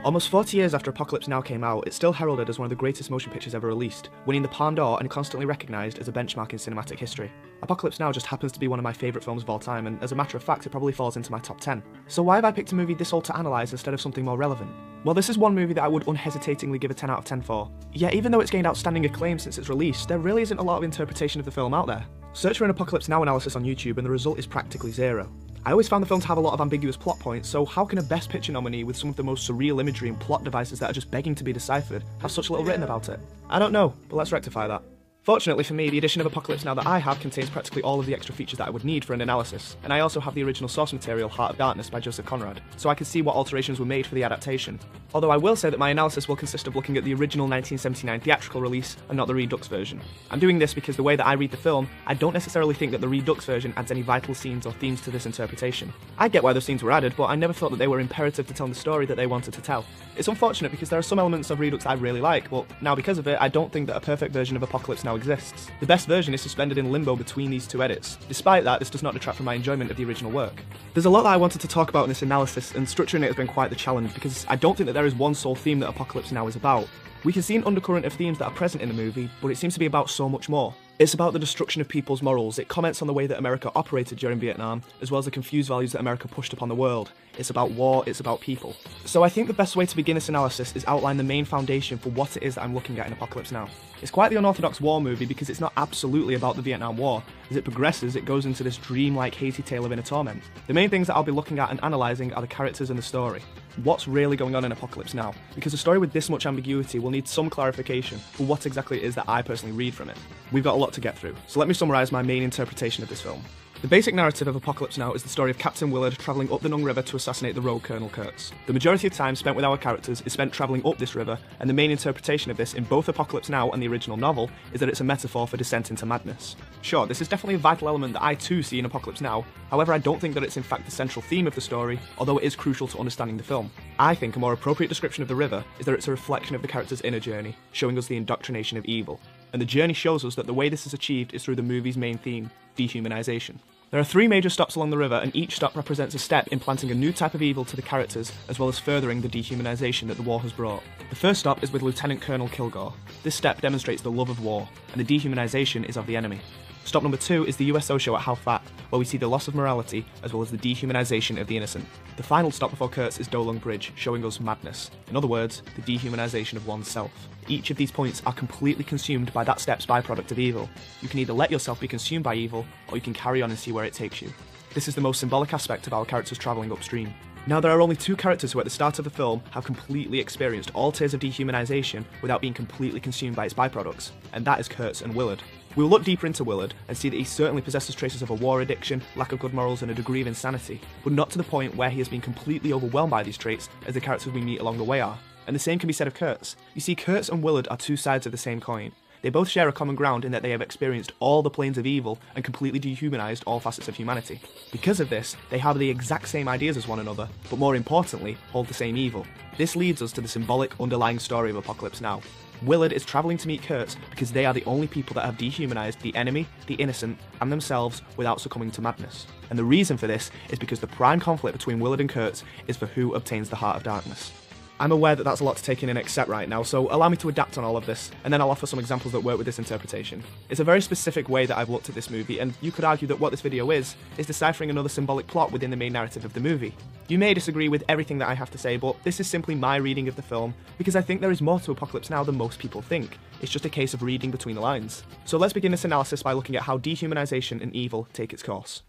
Almost 40 years after Apocalypse Now came out, it's still heralded as one of the greatest motion pictures ever released, winning the Palme d'Or and constantly recognised as a benchmark in cinematic history. Apocalypse Now just happens to be one of my favourite films of all time, and as a matter of fact, it probably falls into my top 10. So why have I picked a movie this old to analyse instead of something more relevant? Well, this is one movie that I would unhesitatingly give a 10 out of 10 for. Yet even though it's gained outstanding acclaim since its release, there really isn't a lot of interpretation of the film out there. Search for an Apocalypse Now analysis on YouTube and the result is practically zero. I always found the film to have a lot of ambiguous plot points, so how can a Best Picture nominee with some of the most surreal imagery and plot devices that are just begging to be deciphered have such little written about it? I don't know, but let's rectify that. Fortunately for me, the edition of Apocalypse Now that I have contains practically all of the extra features that I would need for an analysis, and I also have the original source material Heart of Darkness by Joseph Conrad, so I can see what alterations were made for the adaptation. Although I will say that my analysis will consist of looking at the original 1979 theatrical release and not the Redux version. I'm doing this because the way that I read the film, I don't necessarily think that the Redux version adds any vital scenes or themes to this interpretation. I get why those scenes were added, but I never thought that they were imperative to tell the story that they wanted to tell. It's unfortunate because there are some elements of Redux I really like, but now because of it, I don't think that a perfect version of Apocalypse Now exists. The best version is suspended in limbo between these two edits. Despite that, this does not detract from my enjoyment of the original work. There's a lot that I wanted to talk about in this analysis, and structuring it has been quite the challenge because I don't think that there is one sole theme that Apocalypse Now is about. We can see an undercurrent of themes that are present in the movie, but it seems to be about so much more. It's about the destruction of people's morals, it comments on the way that America operated during Vietnam, as well as the confused values that America pushed upon the world. It's about war, it's about people. So I think the best way to begin this analysis is outline the main foundation for what it is that I'm looking at in Apocalypse Now. It's quite the unorthodox war movie because it's not absolutely about the Vietnam War. As it progresses, it goes into this dreamlike hazy tale of inner torment. The main things that I'll be looking at and analysing are the characters and the story. What's really going on in Apocalypse Now? Because a story with this much ambiguity will need some clarification for what exactly it is that I personally read from it. We've got a lot to get through, so let me summarise my main interpretation of this film. The basic narrative of Apocalypse Now is the story of Captain Willard travelling up the Nung River to assassinate the rogue Colonel Kurtz. The majority of time spent with our characters is spent travelling up this river, and the main interpretation of this in both Apocalypse Now and the original novel is that it's a metaphor for descent into madness. Sure, this is definitely a vital element that I too see in Apocalypse Now, however I don't think that it's in fact the central theme of the story, although it is crucial to understanding the film. I think a more appropriate description of the river is that it's a reflection of the character's inner journey, showing us the indoctrination of evil. And the journey shows us that the way this is achieved is through the movie's main theme, dehumanization. There are 3 major stops along the river, and each stop represents a step in planting a new type of evil to the characters, as well as furthering the dehumanization that the war has brought. The first stop is with Lieutenant Colonel Kilgore. This step demonstrates the love of war, and the dehumanization is of the enemy. Stop number 2 is the USO show at Hao Fat, where we see the loss of morality, as well as the dehumanization of the innocent. The final stop before Kurtz is Do Lung Bridge, showing us madness. In other words, the dehumanization of oneself. Each of these points are completely consumed by that step's byproduct of evil. You can either let yourself be consumed by evil, or you can carry on and see where it takes you. This is the most symbolic aspect of our characters travelling upstream. Now, there are only 2 characters who at the start of the film have completely experienced all tiers of dehumanization without being completely consumed by its byproducts, and that is Kurtz and Willard. We'll look deeper into Willard and see that he certainly possesses traces of a war addiction, lack of good morals and a degree of insanity, but not to the point where he has been completely overwhelmed by these traits as the characters we meet along the way are. And the same can be said of Kurtz. You see, Kurtz and Willard are 2 sides of the same coin. They both share a common ground in that they have experienced all the planes of evil and completely dehumanized all facets of humanity. Because of this, they have the exact same ideas as one another, but more importantly, hold the same evil. This leads us to the symbolic underlying story of Apocalypse Now. Willard is travelling to meet Kurtz because they are the only people that have dehumanized the enemy, the innocent, and themselves without succumbing to madness. And the reason for this is because the prime conflict between Willard and Kurtz is for who obtains the Heart of Darkness. I'm aware that that's a lot to take in and accept right now, so allow me to adapt on all of this, and then I'll offer some examples that work with this interpretation. It's a very specific way that I've looked at this movie, and you could argue that what this video is deciphering another symbolic plot within the main narrative of the movie. You may disagree with everything that I have to say, but this is simply my reading of the film, because I think there is more to Apocalypse Now than most people think. It's just a case of reading between the lines. So let's begin this analysis by looking at how dehumanization and evil take its course.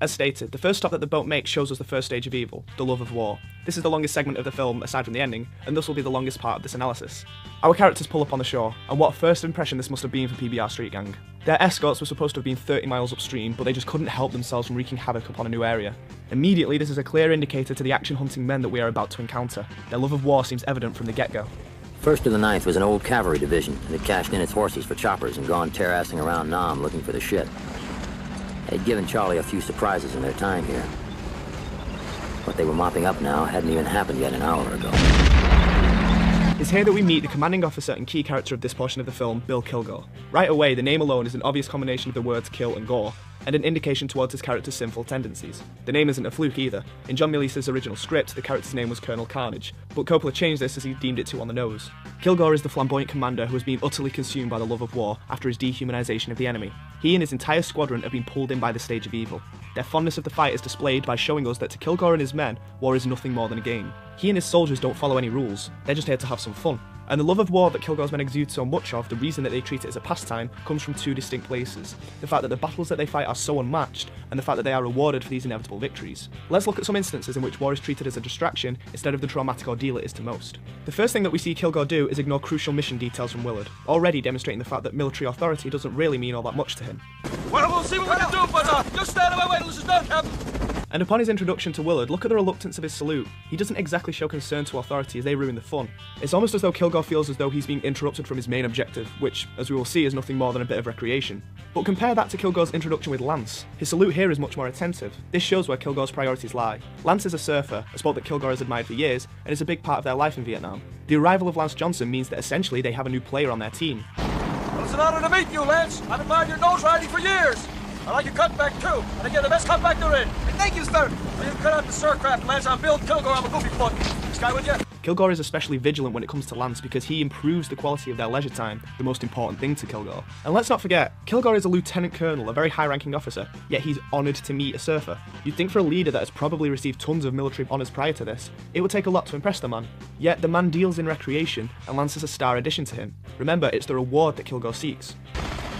As stated, the first stop that the boat makes shows us the first stage of evil, the love of war. This is the longest segment of the film, aside from the ending, and thus will be the longest part of this analysis. Our characters pull up on the shore, and what a first impression this must have been for PBR Street Gang. Their escorts were supposed to have been 30 miles upstream, but they just couldn't help themselves from wreaking havoc upon a new area. Immediately, this is a clear indicator to the action-hunting men that we are about to encounter. Their love of war seems evident from the get-go. 1st to the 9th was an old cavalry division, and it cashed in its horses for choppers and gone terrassing around Nam looking for the ship. They'd given Charlie a few surprises in their time here. What they were mopping up now hadn't even happened yet an hour ago. It's here that we meet the commanding officer and key character of this portion of the film, Bill Kilgore. Right away, the name alone is an obvious combination of the words kill and gore. and an indication towards his character's sinful tendencies. The name isn't a fluke either. In John Milius's original script, the character's name was Colonel Carnage, but Coppola changed this as he deemed it too on the nose. Kilgore is the flamboyant commander who has been utterly consumed by the love of war after his dehumanization of the enemy. He and his entire squadron have been pulled in by the stage of evil. Their fondness of the fight is displayed by showing us that to Kilgore and his men, war is nothing more than a game. He and his soldiers don't follow any rules, they're just here to have some fun. And the love of war that Kilgore's men exude so much of, the reason that they treat it as a pastime, comes from two distinct places. The fact that the battles that they fight are so unmatched, and the fact that they are rewarded for these inevitable victories. Let's look at some instances in which war is treated as a distraction instead of the traumatic ordeal it is to most. The first thing that we see Kilgore do is ignore crucial mission details from Willard, already demonstrating the fact that military authority doesn't really mean all that much to him. Well, we'll see what we can do, but just stand in my way till this is done, Captain. And upon his introduction to Willard, look at the reluctance of his salute. He doesn't exactly show concern to authority as they ruin the fun. It's almost as though Kilgore feels as though he's being interrupted from his main objective, which, as we will see, is nothing more than a bit of recreation. But compare that to Kilgore's introduction with Lance. His salute here is much more attentive. This shows where Kilgore's priorities lie. Lance is a surfer, a sport that Kilgore has admired for years, and is a big part of their life in Vietnam. The arrival of Lance Johnson means that essentially they have a new player on their team. Well, it's an honor to meet you, Lance. I've admired your nose riding for years. I like your cutback too, and again, the best cutback there is. Hey, thank you, sir. Well, you cut out the surcraft, Lance. I'm Bill Kilgore. I'm a goofy foot. This guy with you? Kilgore is especially vigilant when it comes to Lance because he improves the quality of their leisure time, the most important thing to Kilgore. And let's not forget, Kilgore is a lieutenant colonel, a very high-ranking officer, yet he's honoured to meet a surfer. You'd think for a leader that has probably received tons of military honours prior to this, it would take a lot to impress the man. Yet the man deals in recreation, and Lance is a star addition to him. Remember, it's the reward that Kilgore seeks.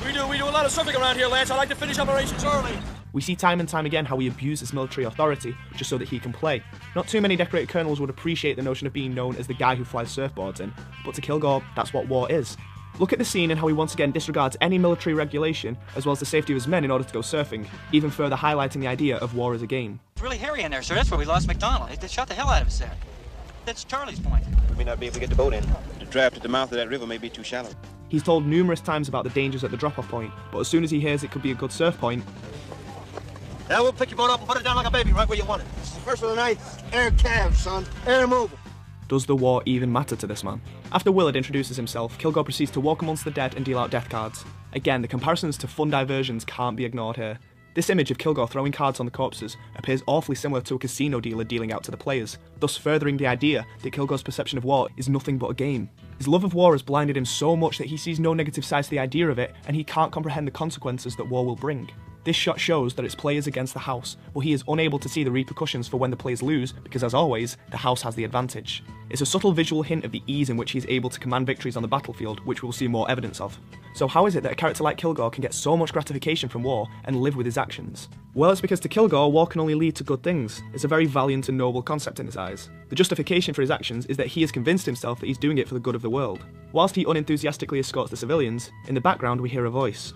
We do a lot of surfing around here, Lance. I like to finish operations early. We see time and time again how he abuses military authority just so that he can play. Not too many decorated colonels would appreciate the notion of being known as the guy who flies surfboards in, but to Kilgore, that's what war is. Look at the scene and how he once again disregards any military regulation, as well as the safety of his men in order to go surfing, even further highlighting the idea of war as a game. It's really hairy in there, sir. That's where we lost McDonald. They shot the hell out of us there. That's Charlie's point. We may not be able to get the boat in. The draft at the mouth of that river may be too shallow. He's told numerous times about the dangers at the drop-off point, but as soon as he hears it could be a good surf point... Now we'll pick your boat up and put it down like a baby right where you want it. First of the night, air calves, son. Air move. Does the war even matter to this man? After Willard introduces himself, Kilgore proceeds to walk amongst the dead and deal out death cards. Again, the comparisons to fun diversions can't be ignored here. This image of Kilgore throwing cards on the corpses appears awfully similar to a casino dealer dealing out to the players, thus furthering the idea that Kilgore's perception of war is nothing but a game. His love of war has blinded him so much that he sees no negative sides to the idea of it, and he can't comprehend the consequences that war will bring. This shot shows that it's players against the house, but he is unable to see the repercussions for when the players lose because, as always, the house has the advantage. It's a subtle visual hint of the ease in which he's able to command victories on the battlefield, which we'll see more evidence of. So how is it that a character like Kilgore can get so much gratification from war and live with his actions? Well, it's because to Kilgore, war can only lead to good things. It's a very valiant and noble concept in his eyes. The justification for his actions is that he has convinced himself that he's doing it for the good of the world. Whilst he unenthusiastically escorts the civilians, in the background we hear a voice.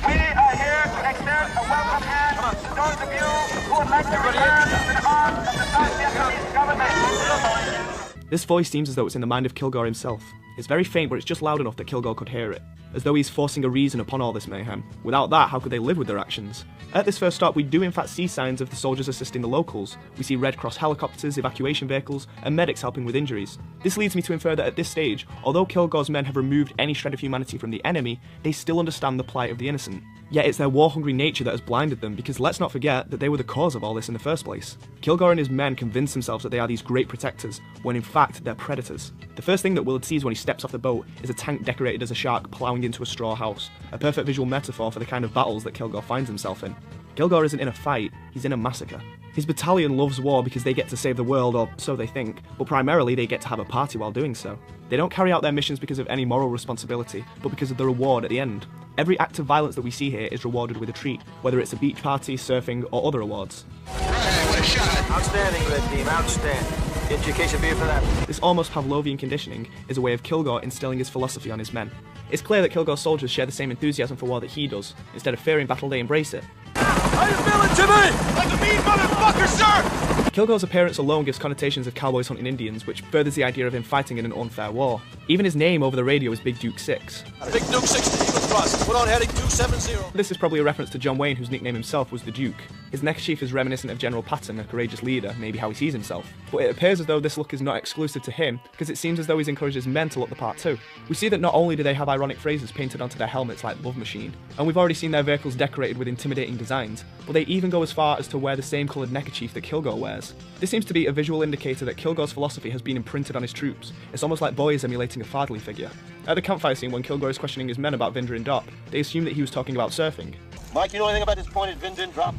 We are here to extend a welcome hand to those of you who would like to return to the arms of the South Vietnamese government. This voice seems as though it's in the mind of Kilgore himself. It's very faint, but it's just loud enough that Kilgore could hear it, as though he's forcing a reason upon all this mayhem. Without that, how could they live with their actions? At this first stop, we do in fact see signs of the soldiers assisting the locals. We see Red Cross helicopters, evacuation vehicles, and medics helping with injuries. This leads me to infer that at this stage, although Kilgore's men have removed any shred of humanity from the enemy, they still understand the plight of the innocent. Yet it's their war-hungry nature that has blinded them, because let's not forget that they were the cause of all this in the first place. Kilgore and his men convince themselves that they are these great protectors, when in fact they're predators. The first thing that Willard sees when he steps off the boat is a tank decorated as a shark ploughing into a straw house, a perfect visual metaphor for the kind of battles that Kilgore finds himself in. Kilgore isn't in a fight, he's in a massacre. His battalion loves war because they get to save the world, or so they think, but primarily they get to have a party while doing so. They don't carry out their missions because of any moral responsibility, but because of the reward at the end. Every act of violence that we see here is rewarded with a treat, whether it's a beach party, surfing, or other awards. Hey, what a shot! Outstanding, red team, outstanding. Get your case of beer for that. This almost Pavlovian conditioning is a way of Kilgore instilling his philosophy on his men. It's clear that Kilgore's soldiers share the same enthusiasm for war that he does. Instead of fearing battle, they embrace it. How you feeling, Jimmy? Like a mean motherfucker, sir! Kilgore's appearance alone gives connotations of cowboys hunting Indians, which furthers the idea of him fighting in an unfair war. Even his name over the radio is Big Duke 6. Big Duke 6. crossing. Put on heading 270. This is probably a reference to John Wayne, whose nickname himself was the Duke. His neckerchief is reminiscent of General Patton, a courageous leader, maybe how he sees himself. But it appears as though this look is not exclusive to him, because it seems as though he's encouraged his men to look the part too. We see that not only do they have ironic phrases painted onto their helmets like Love Machine, and we've already seen their vehicles decorated with intimidating designs, but they even go as far as to wear the same coloured neckerchief that Kilgore wears. This seems to be a visual indicator that Kilgore's philosophy has been imprinted on his troops. It's almost like boys emulating a fatherly figure. At the campfire scene, when Kilgore is questioning his men about Vindrin Dop, they assume that he was talking about surfing. Mike, you know anything about this pointed Vindrin drop?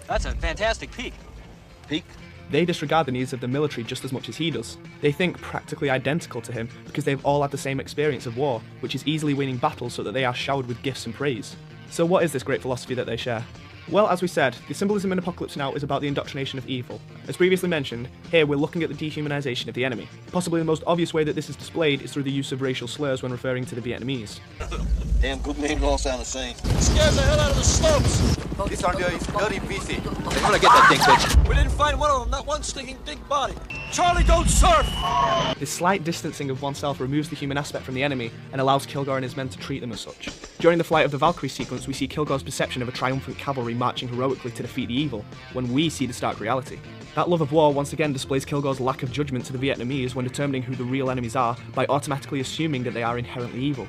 That's a fantastic peak. Peak? They disregard the needs of the military just as much as he does. They think practically identical to him because they've all had the same experience of war, which is easily winning battles so that they are showered with gifts and praise. So what is this great philosophy that they share? Well, as we said, the symbolism in Apocalypse Now is about the indoctrination of evil. As previously mentioned, here we're looking at the dehumanization of the enemy. Possibly the most obvious way that this is displayed is through the use of racial slurs when referring to the Vietnamese. Damn good names all sound the same. Scares the hell out of the slopes. These are dirty PC. I'm gonna get that thing fixed. We didn't find one of them, not one stinking big body. Charlie, don't surf! This slight distancing of oneself removes the human aspect from the enemy and allows Kilgore and his men to treat them as such. During the flight of the Valkyrie sequence, we see Kilgore's perception of a triumphant cavalry marching heroically to defeat the evil, when we see the stark reality. That love of war once again displays Kilgore's lack of judgment to the Vietnamese when determining who the real enemies are by automatically assuming that they are inherently evil.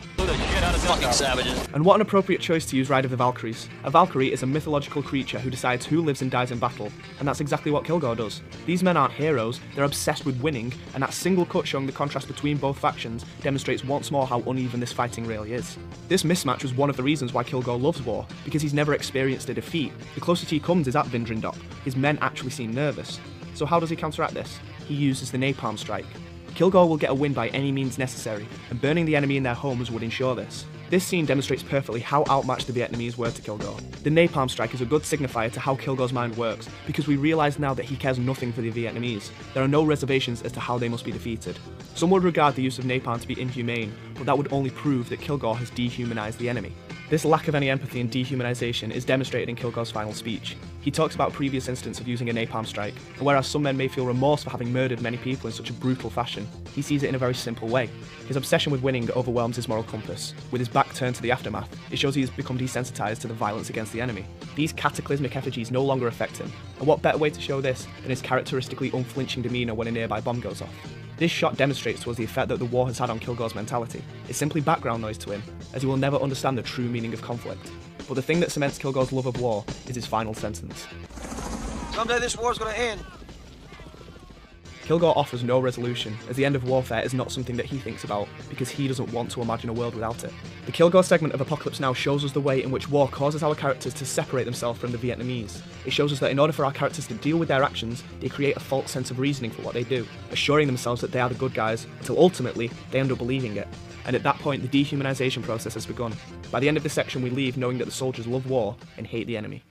Fucking savages. And what an appropriate choice to use Ride of the Valkyries. A Valkyrie is a mythological creature who decides who lives and dies in battle, and that's exactly what Kilgore does. These men aren't heroes, they're obsessed with winning, and that single cut showing the contrast between both factions demonstrates once more how uneven this fighting really is. This mismatch was one of the reasons why Kilgore loves war, because he's never experienced a defeat. The closest he comes is at Vindrin Dop. His men actually seem nervous. So how does he counteract this? He uses the napalm strike. Kilgore will get a win by any means necessary, and burning the enemy in their homes would ensure this. This scene demonstrates perfectly how outmatched the Vietnamese were to Kilgore. The napalm strike is a good signifier to how Kilgore's mind works, because we realise now that he cares nothing for the Vietnamese. There are no reservations as to how they must be defeated. Some would regard the use of napalm to be inhumane, but that would only prove that Kilgore has dehumanised the enemy. This lack of any empathy and dehumanisation is demonstrated in Kilgore's final speech. He talks about previous incidents of using a napalm strike, and whereas some men may feel remorse for having murdered many people in such a brutal fashion, he sees it in a very simple way. His obsession with winning overwhelms his moral compass. With his back turned to the aftermath, it shows he has become desensitised to the violence against the enemy. These cataclysmic effigies no longer affect him, and what better way to show this than his characteristically unflinching demeanour when a nearby bomb goes off. This shot demonstrates to us the effect that the war has had on Kilgore's mentality. It's simply background noise to him, as he will never understand the true meaning of conflict. But the thing that cements Kilgore's love of war is his final sentence. Someday this war's gonna end. Kilgore offers no resolution, as the end of warfare is not something that he thinks about, because he doesn't want to imagine a world without it. The Kilgore segment of Apocalypse Now shows us the way in which war causes our characters to separate themselves from the Vietnamese. It shows us that in order for our characters to deal with their actions, they create a false sense of reasoning for what they do, assuring themselves that they are the good guys, until ultimately, they end up believing it. And at that point, the dehumanisation process has begun. By the end of this section, we leave knowing that the soldiers love war and hate the enemy.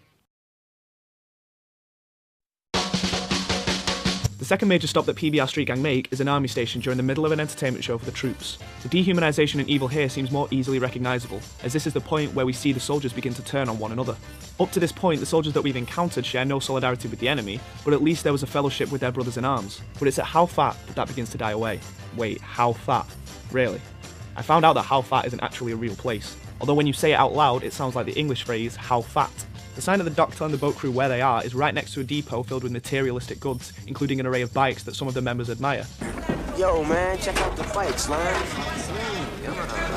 The second major stop that PBR Street Gang make is an army station during the middle of an entertainment show for the troops. The dehumanisation and evil here seems more easily recognisable, as this is the point where we see the soldiers begin to turn on one another. Up to this point, the soldiers that we've encountered share no solidarity with the enemy, but at least there was a fellowship with their brothers in arms. But it's at How Fat that begins to die away. Wait, How Fat? Really? I found out that How Fat isn't actually a real place, although when you say it out loud, it sounds like the English phrase, How Fat. The sign at the dock telling the boat crew where they are is right next to a depot filled with materialistic goods, including an array of bikes that some of the members admire. Yo, man, check out the bikes, man.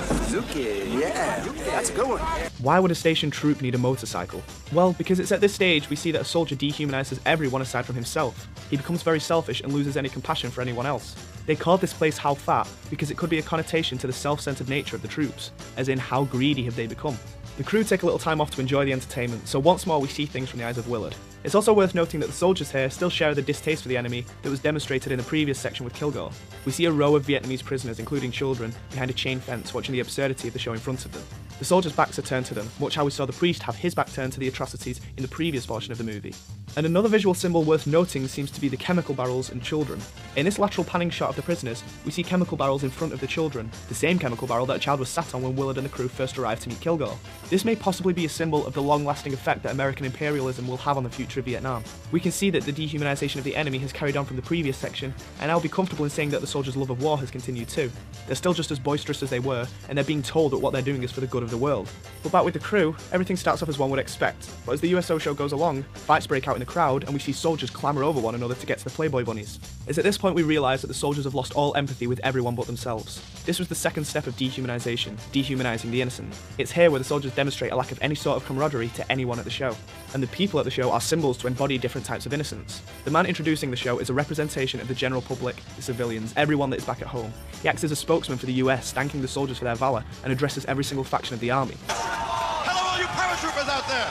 Suzuki, yeah, that's a good one. Why would a station troop need a motorcycle? Well, because it's at this stage we see that a soldier dehumanises everyone aside from himself. He becomes very selfish and loses any compassion for anyone else. They called this place How Fat because it could be a connotation to the self-centered nature of the troops, as in how greedy have they become. The crew take a little time off to enjoy the entertainment, so once more we see things from the eyes of Willard. It's also worth noting that the soldiers here still share the distaste for the enemy that was demonstrated in the previous section with Kilgore. We see a row of Vietnamese prisoners, including children, behind a chain fence watching the absurdity of the show in front of them. The soldiers' backs are turned to them, much how we saw the priest have his back turned to the atrocities in the previous portion of the movie. And another visual symbol worth noting seems to be the chemical barrels and children. In this lateral panning shot of the prisoners, we see chemical barrels in front of the children, the same chemical barrel that a child was sat on when Willard and the crew first arrived to meet Kilgore. This may possibly be a symbol of the long-lasting effect that American imperialism will have on the future of Vietnam. We can see that the dehumanization of the enemy has carried on from the previous section, and I'll be comfortable in saying that the soldiers' love of war has continued too. They're still just as boisterous as they were, and they're being told that what they're doing is for the good of the world. But back with the crew, everything starts off as one would expect, but as the USO show goes along, fights break out in the crowd, and we see soldiers clamour over one another to get to the Playboy bunnies. It's at this point we realise that the soldiers have lost all empathy with everyone but themselves. This was the second step of dehumanization, dehumanizing the innocent. It's here where the soldiers demonstrate a lack of any sort of camaraderie to anyone at the show. And the people at the show are symbols to embody different types of innocence. The man introducing the show is a representation of the general public, the civilians, everyone that is back at home. He acts as a spokesman for the US, thanking the soldiers for their valour, and addresses every single faction of the army. Hello all you paratroopers out there!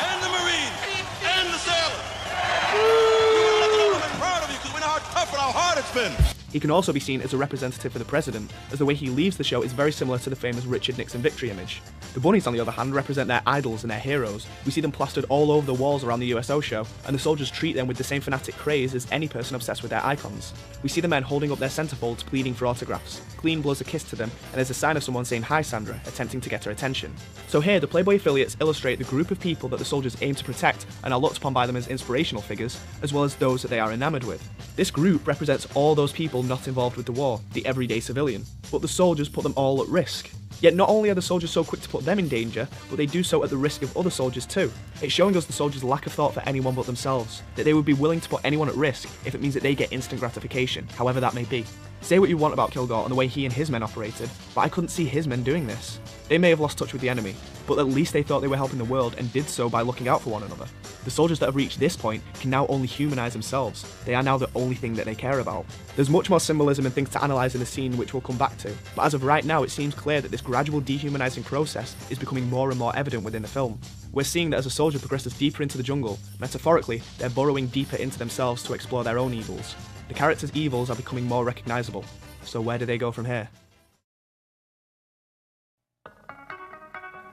And the Marines! And the sailors! We want to let you know we're proud of you because we know how tough and how hard it's been! He can also be seen as a representative for the president, as the way he leaves the show is very similar to the famous Richard Nixon victory image. The bunnies, on the other hand, represent their idols and their heroes. We see them plastered all over the walls around the USO show, and the soldiers treat them with the same fanatic craze as any person obsessed with their icons. We see the men holding up their centerfolds, pleading for autographs. Cleen blows a kiss to them, and there's a sign of someone saying "Hi Sandra," attempting to get her attention. So here, the Playboy affiliates illustrate the group of people that the soldiers aim to protect and are looked upon by them as inspirational figures, as well as those that they are enamored with. This group represents all those people not involved with the war, the everyday civilian. But the soldiers put them all at risk. Yet not only are the soldiers so quick to put them in danger, but they do so at the risk of other soldiers too. It's showing us the soldiers' lack of thought for anyone but themselves, that they would be willing to put anyone at risk if it means that they get instant gratification, however that may be. Say what you want about Kilgore and the way he and his men operated, but I couldn't see his men doing this. They may have lost touch with the enemy, but at least they thought they were helping the world and did so by looking out for one another. The soldiers that have reached this point can now only humanise themselves. They are now the only thing that they care about. There's much more symbolism and things to analyse in the scene which we'll come back to, but as of right now it seems clear that this gradual dehumanising process is becoming more and more evident within the film. We're seeing that as a soldier progresses deeper into the jungle, metaphorically, they're burrowing deeper into themselves to explore their own evils. The characters' evils are becoming more recognisable. So where do they go from here?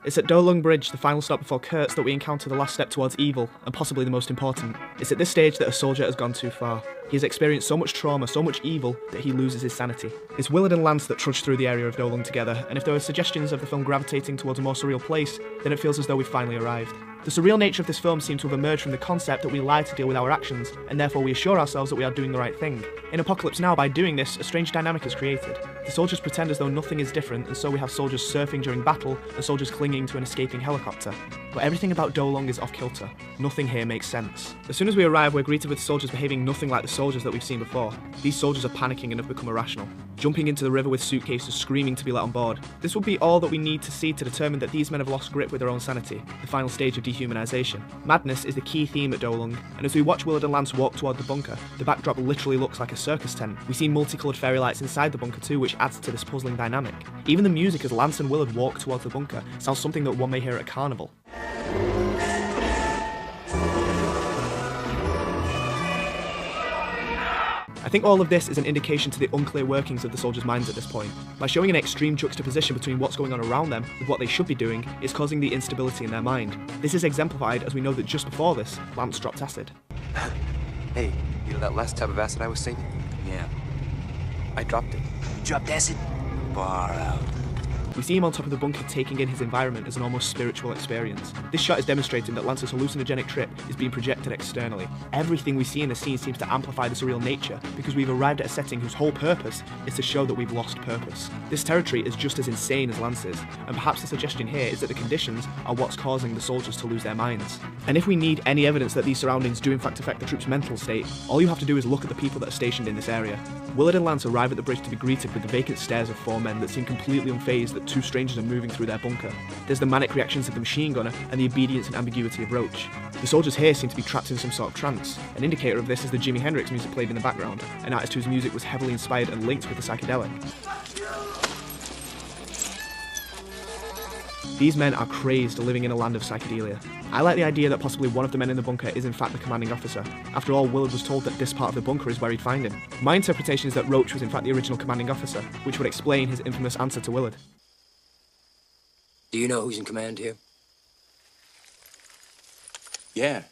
It's at Do Lung Bridge, the final stop before Kurtz, that we encounter the last step towards evil, and possibly the most important. It's at this stage that a soldier has gone too far. He has experienced so much trauma, so much evil, that he loses his sanity. It's Willard and Lance that trudge through the area of Do Lung together, and if there are suggestions of the film gravitating towards a more surreal place, then it feels as though we've finally arrived. The surreal nature of this film seems to have emerged from the concept that we lie to deal with our actions, and therefore we assure ourselves that we are doing the right thing. In Apocalypse Now, by doing this, a strange dynamic is created. The soldiers pretend as though nothing is different, and so we have soldiers surfing during battle, and soldiers clinging to an escaping helicopter. But everything about Do Lung is off-kilter. Nothing here makes sense. As soon as we arrive, we're greeted with soldiers behaving nothing like the soldiers that we've seen before. These soldiers are panicking and have become irrational, jumping into the river with suitcases, screaming to be let on board. This will be all that we need to see to determine that these men have lost grip with their own sanity, the final stage of dehumanization. Madness is the key theme at Do Lung, and as we watch Willard and Lance walk toward the bunker, the backdrop literally looks like a circus tent. We see multicoloured fairy lights inside the bunker too, which adds to this puzzling dynamic. Even the music as Lance and Willard walk towards the bunker sounds something that one may hear at a carnival. I think all of this is an indication to the unclear workings of the soldiers' minds at this point. By showing an extreme juxtaposition between what's going on around them with what they should be doing, it's causing the instability in their mind. This is exemplified as we know that just before this, Lance dropped acid. Hey, you know that last tub of acid I was saving? Yeah. I dropped it. You dropped acid? Far out. We see him on top of the bunker taking in his environment as an almost spiritual experience. This shot is demonstrating that Lance's hallucinogenic trip is being projected externally. Everything we see in the scene seems to amplify the surreal nature because we've arrived at a setting whose whole purpose is to show that we've lost purpose. This territory is just as insane as Lance's, and perhaps the suggestion here is that the conditions are what's causing the soldiers to lose their minds. And if we need any evidence that these surroundings do in fact affect the troops' mental state, all you have to do is look at the people that are stationed in this area. Willard and Lance arrive at the bridge to be greeted with the vacant stares of four men that seem completely unfazed that two strangers are moving through their bunker. There's the manic reactions of the machine gunner and the obedience and ambiguity of Roach. The soldiers here seem to be trapped in some sort of trance. An indicator of this is the Jimi Hendrix music played in the background, an artist whose music was heavily inspired and linked with the psychedelic. These men are crazed, living in a land of psychedelia. I like the idea that possibly one of the men in the bunker is in fact the commanding officer. After all, Willard was told that this part of the bunker is where he'd find him. My interpretation is that Roach was in fact the original commanding officer, which would explain his infamous answer to Willard. Do you know who's in command here? Yeah.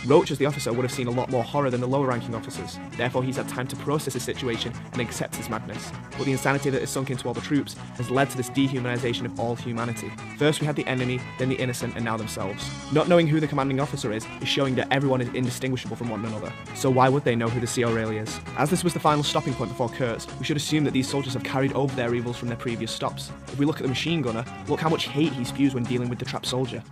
Roach, as the officer, would have seen a lot more horror than the lower-ranking officers. Therefore, he's had time to process his situation and accept his madness. But the insanity that has sunk into all the troops has led to this dehumanization of all humanity. First we had the enemy, then the innocent, and now themselves. Not knowing who the commanding officer is showing that everyone is indistinguishable from one another. So why would they know who the CO really is? As this was the final stopping point before Kurtz, we should assume that these soldiers have carried over their evils from their previous stops. If we look at the machine gunner, look how much hate he spews when dealing with the trapped soldier.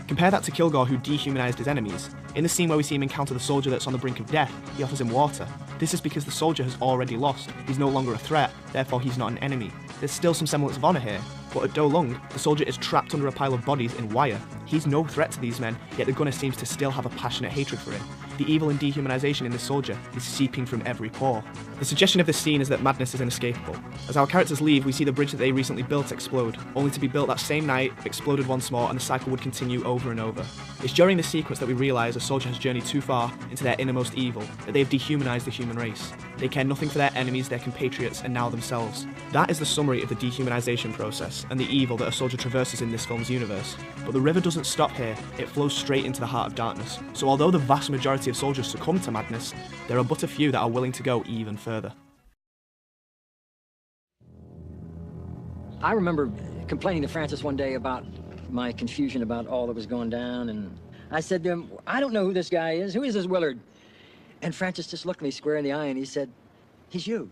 Compare that to Kilgore, who dehumanized his enemies. In the scene where we see him encounter the soldier that's on the brink of death, he offers him water. This is because the soldier has already lost. He's no longer a threat, therefore he's not an enemy. There's still some semblance of honor here, but at Do Lung, the soldier is trapped under a pile of bodies in wire. He's no threat to these men, yet the gunner seems to still have a passionate hatred for him. The evil and dehumanization in this soldier is seeping from every pore. The suggestion of this scene is that madness is inescapable. As our characters leave, we see the bridge that they recently built explode, only to be built that same night, exploded once more, and the cycle would continue over and over. It's during this sequence that we realise a soldier has journeyed too far into their innermost evil, that they have dehumanized the human race. They care nothing for their enemies, their compatriots, and now themselves. That is the summary of the dehumanization process, and the evil that a soldier traverses in this film's universe. But the river doesn't stop here, it flows straight into the heart of darkness. So although the vast majority of soldiers succumb to madness, there are but a few that are willing to go even further. I remember complaining to Francis one day about my confusion about all that was going down, and I said to him, I don't know who this guy is. Who is this Willard? And Francis just looked me square in the eye and he said, he's you.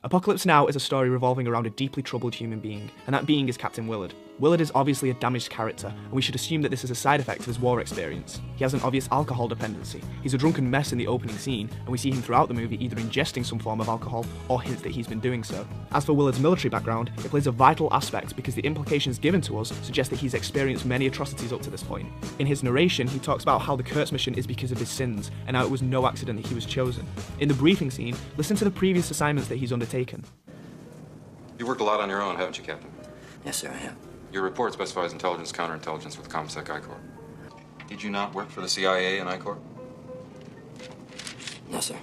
Apocalypse Now is a story revolving around a deeply troubled human being, and that being is Captain Willard. Willard is obviously a damaged character, and we should assume that this is a side effect of his war experience. He has an obvious alcohol dependency. He's a drunken mess in the opening scene, and we see him throughout the movie either ingesting some form of alcohol or hints that he's been doing so. As for Willard's military background, it plays a vital aspect because the implications given to us suggest that he's experienced many atrocities up to this point. In his narration, he talks about how the Kurtz mission is because of his sins, and how it was no accident that he was chosen. In the briefing scene, listen to the previous assignments that he's undertaken. You worked a lot on your own, haven't you, Captain? Yes, sir, I have. Your report specifies intelligence, counterintelligence with ComSec I-Corps. Did you not work for the CIA and I-Corps? No, sir.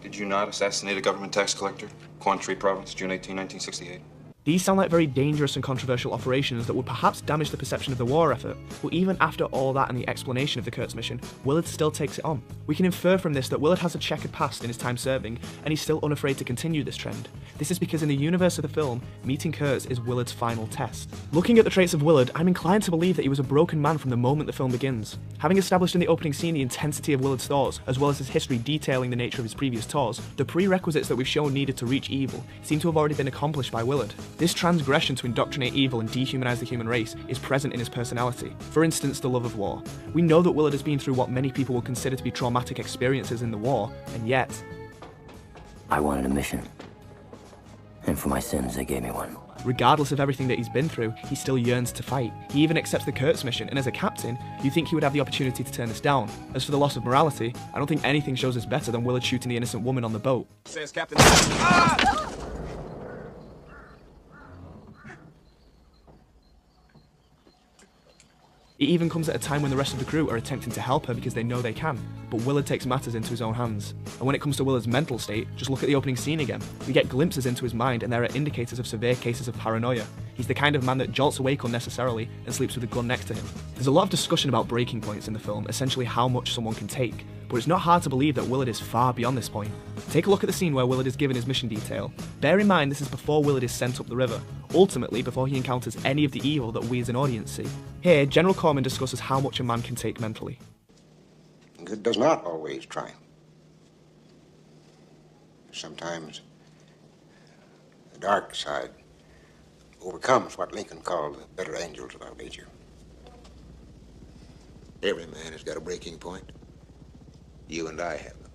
Did you not assassinate a government tax collector? Quang Tri Province, June 18, 1968. These sound like very dangerous and controversial operations that would perhaps damage the perception of the war effort, but even after all that and the explanation of the Kurtz mission, Willard still takes it on. We can infer from this that Willard has a checkered past in his time serving, and he's still unafraid to continue this trend. This is because in the universe of the film, meeting Kurtz is Willard's final test. Looking at the traits of Willard, I'm inclined to believe that he was a broken man from the moment the film begins. Having established in the opening scene the intensity of Willard's thoughts, as well as his history detailing the nature of his previous tours, the prerequisites that we've shown needed to reach evil seem to have already been accomplished by Willard. This transgression to indoctrinate evil and dehumanize the human race is present in his personality. For instance, the love of war. We know that Willard has been through what many people would consider to be traumatic experiences in the war, and yet... I wanted a mission. And for my sins, they gave me one. Regardless of everything that he's been through, he still yearns to fight. He even accepts the Kurtz mission, and as a captain, you'd think he would have the opportunity to turn this down. As for the loss of morality, I don't think anything shows us better than Willard shooting the innocent woman on the boat. Says Captain. Ah! It even comes at a time when the rest of the crew are attempting to help her because they know they can, but Willard takes matters into his own hands. And when it comes to Willard's mental state, just look at the opening scene again. We get glimpses into his mind, and there are indicators of severe cases of paranoia. He's the kind of man that jolts awake unnecessarily and sleeps with a gun next to him. There's a lot of discussion about breaking points in the film, essentially how much someone can take, but it's not hard to believe that Willard is far beyond this point. Take a look at the scene where Willard is given his mission detail. Bear in mind this is before Willard is sent up the river, ultimately before he encounters any of the evil that we as an audience see. Here, General Corman discusses how much a man can take mentally. Good does not always triumph. Sometimes the dark side overcomes what Lincoln called the better angels of our nature. Every man has got a breaking point. You and I have them.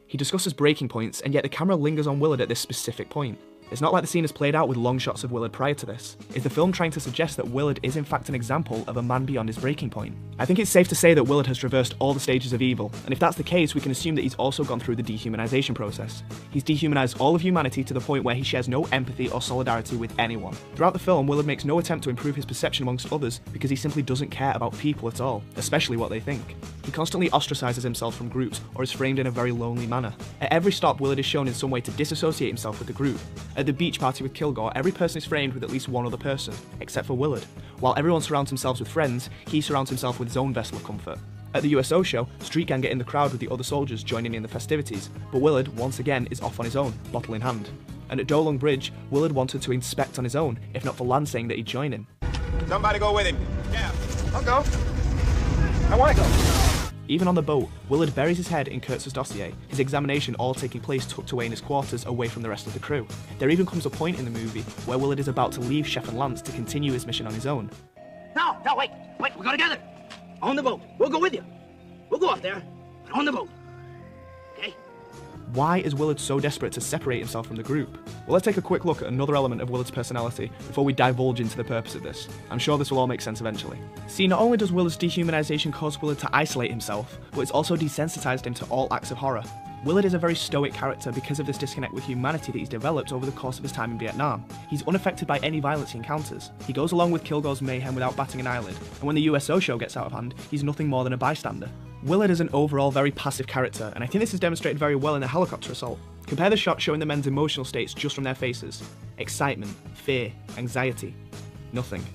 He discusses breaking points, and yet the camera lingers on Willard at this specific point. It's not like the scene is played out with long shots of Willard prior to this. Is the film trying to suggest that Willard is in fact an example of a man beyond his breaking point? I think it's safe to say that Willard has traversed all the stages of evil, and if that's the case, we can assume that he's also gone through the dehumanization process. He's dehumanized all of humanity to the point where he shares no empathy or solidarity with anyone. Throughout the film, Willard makes no attempt to improve his perception amongst others because he simply doesn't care about people at all, especially what they think. He constantly ostracizes himself from groups or is framed in a very lonely manner. At every stop, Willard is shown in some way to disassociate himself with the group. At the beach party with Kilgore, every person is framed with at least one other person, except for Willard. While everyone surrounds themselves with friends, he surrounds himself with his own vessel of comfort. At the USO show, Street Gang get in the crowd with the other soldiers joining in the festivities, but Willard, once again, is off on his own, bottle in hand. And at Dolong Bridge, Willard wanted to inspect on his own, if not for Lan saying that he'd join him. Somebody go with him. Yeah, I'll go. I want to go. Even on the boat, Willard buries his head in Kurtz's dossier, his examination all taking place tucked away in his quarters away from the rest of the crew. There even comes a point in the movie where Willard is about to leave Chef and Lance to continue his mission on his own. No, wait, we go together. On the boat. We'll go with you. We'll go up there, but on the boat. Okay? Why is Willard so desperate to separate himself from the group? Well, let's take a quick look at another element of Willard's personality before we divulge into the purpose of this. I'm sure this will all make sense eventually. See, not only does Willard's dehumanization cause Willard to isolate himself, but it's also desensitized him to all acts of horror. Willard is a very stoic character because of this disconnect with humanity that he's developed over the course of his time in Vietnam. He's unaffected by any violence he encounters. He goes along with Kilgore's mayhem without batting an eyelid, and when the USO show gets out of hand, he's nothing more than a bystander. Willard is an overall very passive character, and I think this is demonstrated very well in the helicopter assault. Compare the shot showing the men's emotional states just from their faces. Excitement, fear, anxiety. Nothing.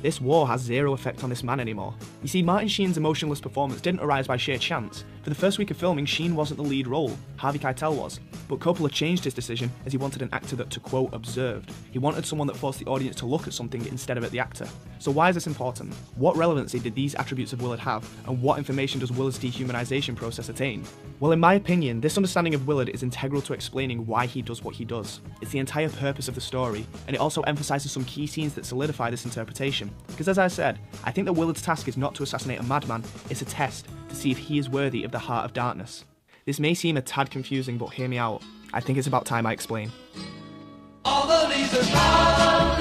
This war has zero effect on this man anymore. You see, Martin Sheen's emotionless performance didn't arise by sheer chance. For the first week of filming, Sheen wasn't the lead role, Harvey Keitel was. But Coppola changed his decision as he wanted an actor that, to quote, observed. He wanted someone that forced the audience to look at something instead of at the actor. So why is this important? What relevancy did these attributes of Willard have, and what information does Willard's dehumanization process attain? Well, in my opinion, this understanding of Willard is integral to explaining why he does what he does. It's the entire purpose of the story, and it also emphasizes some key scenes that solidify this interpretation. Because as I said, I think that Willard's task is not to assassinate a madman, it's a test to see if he is worthy of the Heart of Darkness. This may seem a tad confusing, but hear me out. I think it's about time I explain. All the leaves are gone.